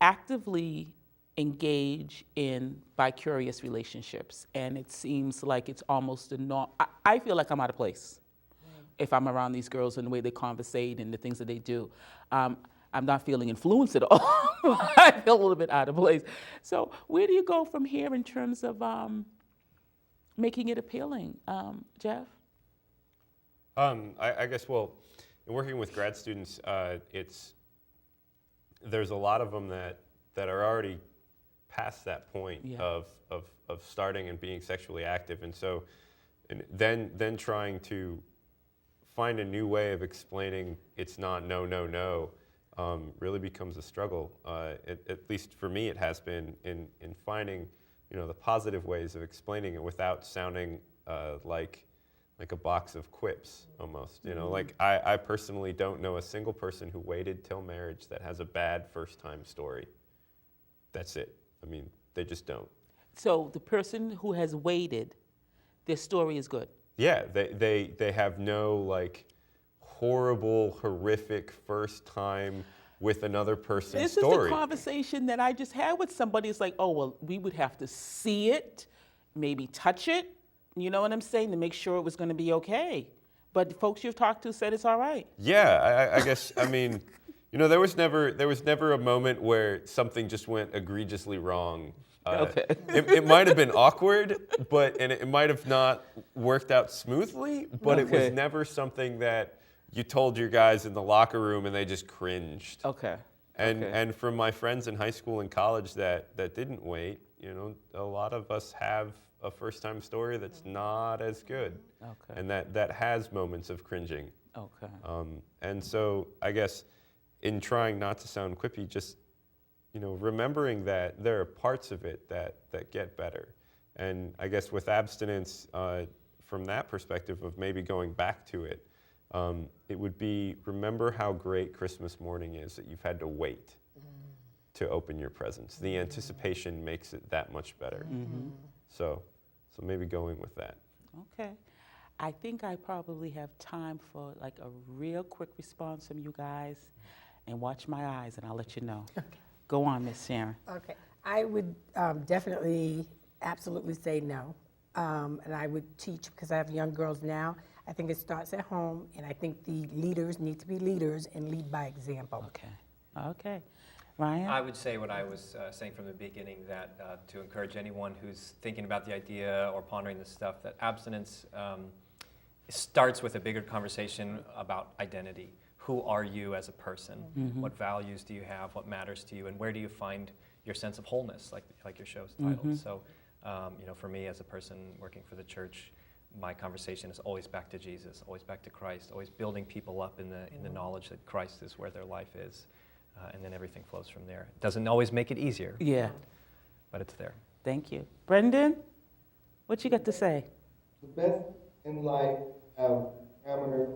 actively engage in bicurious relationships, and it seems like it's almost a norm. I feel like I'm out of place if I'm around these girls and the way they conversate and the things that they do. I'm not feeling influenced at all. I feel a little bit out of place. So where do you go from here in terms of making it appealing, Jeff? I guess, well, in working with grad students, there's a lot of them that are already past that point of starting and being sexually active, and so then trying to find a new way of explaining it's not no really becomes a struggle. At least for me, it has been in finding the positive ways of explaining it without sounding like a box of quips almost. Like I personally don't know a single person who waited till marriage that has a bad first time story. That's it. I mean, they just don't. So the person who has waited, their story is good. Yeah, they have no like horrible, horrific first time with another person's story. This is the conversation that I just had with somebody. It's like, oh, well, we would have to see it, maybe touch it, you know what I'm saying, to make sure it was going to be okay. But the folks you've talked to said it's all right. Yeah, I guess, I mean, there was never a moment where something just went egregiously wrong. Okay. It might have been awkward, and it might have not worked out smoothly, but It was never something that you told your guys in the locker room and they just cringed. Okay. And from my friends in high school and college that didn't wait, a lot of us have a first-time story that's not as good. Okay. And that has moments of cringing. Okay. And so I guess in trying not to sound quippy, just remembering that there are parts of it that get better. And I guess with abstinence, from that perspective of maybe going back to it, it would be, remember how great Christmas morning is that you've had to wait to open your presents. The anticipation makes it that much better. Mm-hmm. So maybe going with that. Okay. I think I probably have time for like a real quick response from you guys, and watch my eyes and I'll let you know. Okay. Go on, Miss Sharon. Okay. I would definitely, absolutely say no. And I would teach, because I have young girls now. I think it starts at home, and I think the leaders need to be leaders and lead by example. Okay. Ryan? I would say what I was saying from the beginning, that to encourage anyone who's thinking about the idea or pondering this stuff, that abstinence starts with a bigger conversation about identity. Who are you as a person? Mm-hmm. What values do you have? What matters to you? And where do you find your sense of wholeness, like your show's titled? Mm-hmm. So, for me as a person working for the church, my conversation is always back to Jesus, always back to Christ, always building people up in the knowledge that Christ is where their life is, and then everything flows from there. It doesn't always make it easier. Yeah. But it's there. Thank you. Brendan, what you got to say? The best in life have parameters,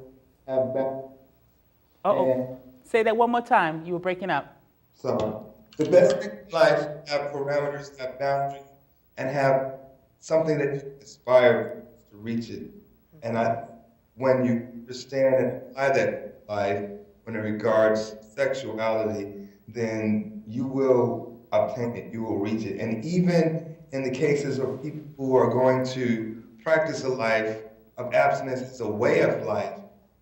have boundaries. Say that one more time. You were breaking up. Sorry. The best thing in life have parameters, have boundaries, and have something that you aspire to reach it. And when you understand and apply that in life, when it regards sexuality, then you will obtain it, you will reach it. And even in the cases of people who are going to practice a life of abstinence as a way of life,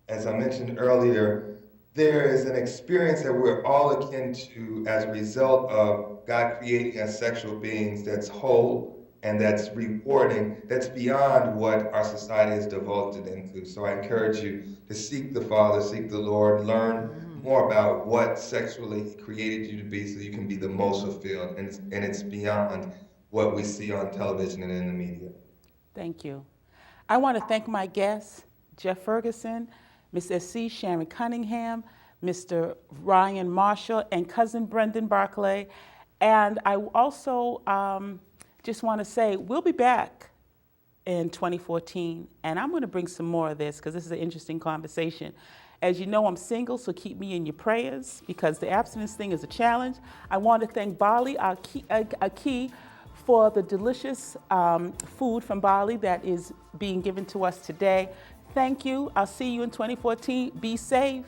as I mentioned earlier, there is an experience that we're all akin to as a result of God creating us sexual beings that's whole and that's rewarding, that's beyond what our society has divulged it into. So I encourage you to seek the Father, seek the Lord, learn more about what sexually He created you to be so you can be the most fulfilled. And it's beyond what we see on television and in the media. Thank you. I want to thank my guests, Jeff Ferguson, Ms. S.C. Sharon Cunningham, Mr. Ryan Marshall, and cousin Brendan Barclay. And I also just want to say we'll be back in 2014, and I'm going to bring some more of this because this is an interesting conversation. As you know, I'm single, so keep me in your prayers because the abstinence thing is a challenge. I want to thank Bali, our key for the delicious food from Bali that is being given to us today. Thank you. I'll see you in 2014. Be safe.